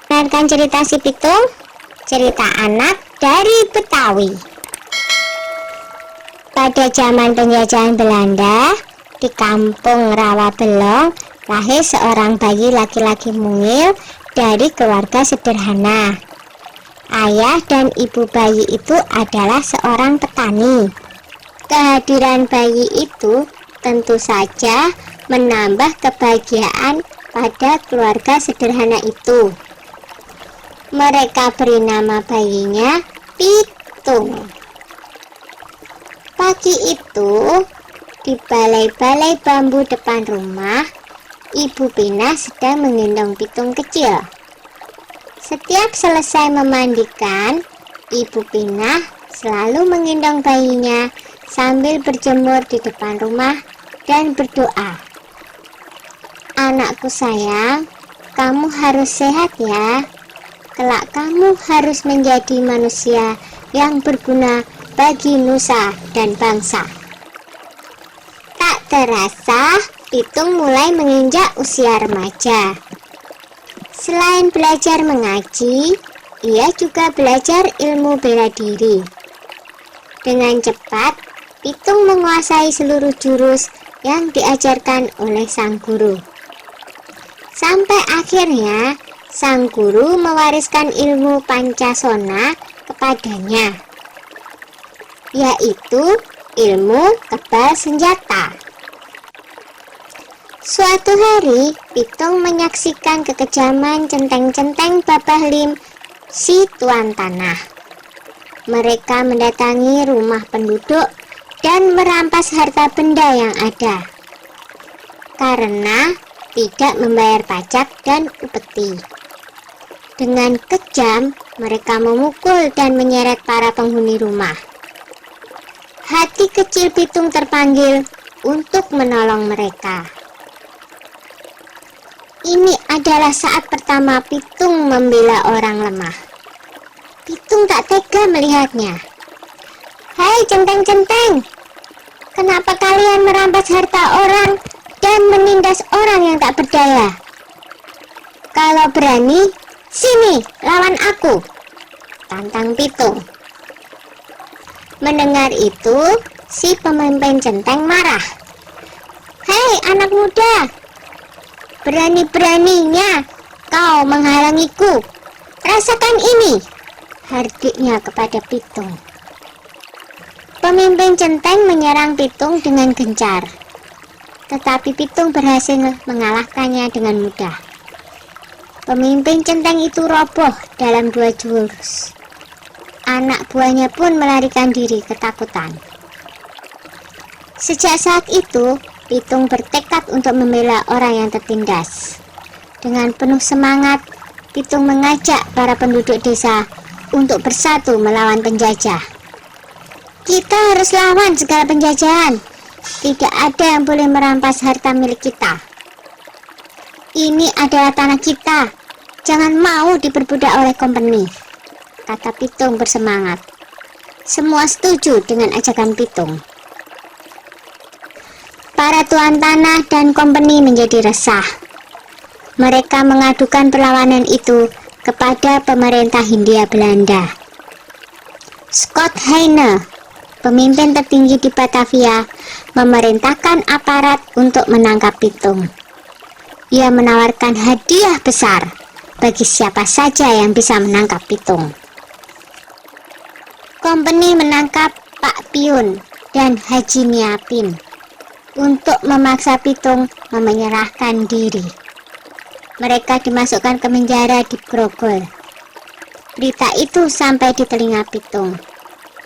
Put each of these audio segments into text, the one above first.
Dengarkan cerita si Pitung, cerita anak dari Betawi. Pada zaman penjajahan Belanda, di kampung Rawabelong, lahir seorang bayi laki-laki mungil dari keluarga sederhana. Ayah dan ibu bayi itu adalah seorang petani. Kehadiran bayi itu tentu saja menambah kebahagiaan pada keluarga sederhana itu. Mereka beri nama bayinya Pitung. Pagi itu, di balai-balai bambu depan rumah, Ibu Pina sedang menggendong Pitung kecil. Setiap selesai memandikan, Ibu Pina selalu menggendong bayinya sambil berjemur di depan rumah dan berdoa. "Anakku sayang, kamu harus sehat ya. Kelak kamu harus menjadi manusia yang berguna bagi nusa dan bangsa." Tak terasa, Pitung mulai menginjak usia remaja. Selain belajar mengaji, ia juga belajar ilmu bela diri. Dengan cepat, Pitung menguasai seluruh jurus yang diajarkan oleh sang guru. Sampai akhirnya, sang guru mewariskan ilmu Pancasona kepadanya, yaitu ilmu kebal senjata. Suatu hari, Pitung menyaksikan kekejaman centeng-centeng Babah Lim, si tuan tanah. Mereka mendatangi rumah penduduk dan merampas harta benda yang ada, karena tidak membayar pajak dan upeti. Dengan kejam, mereka memukul dan menyeret para penghuni rumah. Hati kecil Pitung terpanggil untuk menolong mereka. Ini adalah saat pertama Pitung membela orang lemah. Pitung tak tega melihatnya. "Hai centeng-centeng, kenapa kalian merampas harta orang dan menindas orang yang tak berdaya? Kalau berani, sini lawan aku," tantang Pitung. Mendengar itu, si pemimpin centeng marah. "Hei anak muda, berani-beraninya kau menghalangiku. Rasakan ini," hardiknya kepada Pitung. Pemimpin centeng menyerang Pitung dengan gencar, tetapi Pitung berhasil mengalahkannya dengan mudah. Pemimpin centeng itu roboh dalam 2 jurus. Anak buahnya pun melarikan diri ketakutan. Sejak saat itu, Pitung bertekad untuk membela orang yang tertindas. Dengan penuh semangat, Pitung mengajak para penduduk desa untuk bersatu melawan penjajah. "Kita harus lawan segala penjajahan. Tidak ada yang boleh merampas harta milik kita. Ini adalah tanah kita. Jangan mau diperbudak oleh kompeni," kata Pitung bersemangat. Semua setuju dengan ajakan Pitung. Para tuan tanah dan kompeni menjadi resah. Mereka mengadukan perlawanan itu kepada pemerintah Hindia Belanda. Scott Heine, pemimpin tertinggi di Batavia, memerintahkan aparat untuk menangkap Pitung. Ia menawarkan hadiah besar bagi siapa saja yang bisa menangkap Pitung. Kompeni menangkap Pak Piun dan Haji Niapin untuk memaksa Pitung menyerahkan diri. Mereka dimasukkan ke penjara di Grogol. Berita itu sampai di telinga Pitung.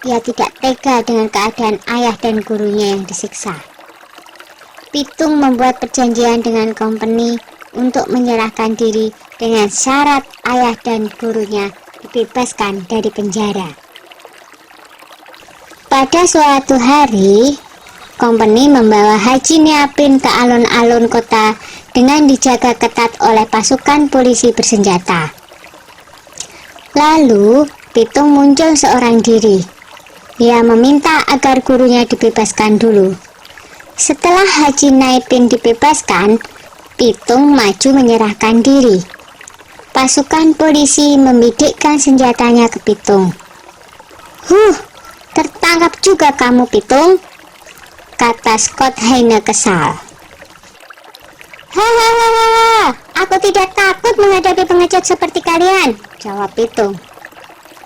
Ia tidak tega dengan keadaan ayah dan gurunya yang disiksa. Pitung membuat perjanjian dengan kompeni untuk menyerahkan diri dengan syarat ayah dan gurunya dibebaskan dari penjara. Pada suatu hari, kompeni membawa Haji Niapin ke alun-alun kota dengan dijaga ketat oleh pasukan polisi bersenjata. Lalu, Pitung muncul seorang diri. Ia meminta agar gurunya dibebaskan dulu. Setelah Haji Niapin dibebaskan, Pitung maju menyerahkan diri. Pasukan polisi membidikkan senjatanya ke Pitung. Tertangkap juga kamu, Pitung, kata Scott Hayne kesal. Hahaha, aku tidak takut menghadapi pengecut seperti kalian, jawab Pitung.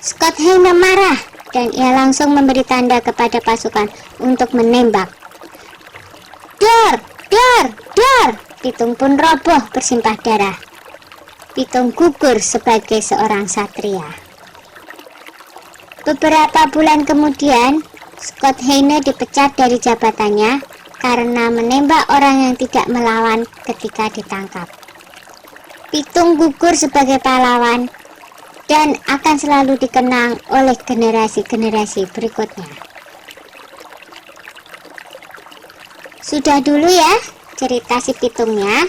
Scott Hayne marah dan ia langsung memberi tanda kepada pasukan untuk menembak. Dor! Pitung pun roboh bersimpah darah. Pitung gugur sebagai seorang satria. Beberapa bulan kemudian, Scott Hayne dipecat dari jabatannya karena menembak orang yang tidak melawan ketika ditangkap. Pitung gugur sebagai pahlawan dan akan selalu dikenang oleh generasi-generasi berikutnya. Sudah dulu ya cerita si Pitungnya.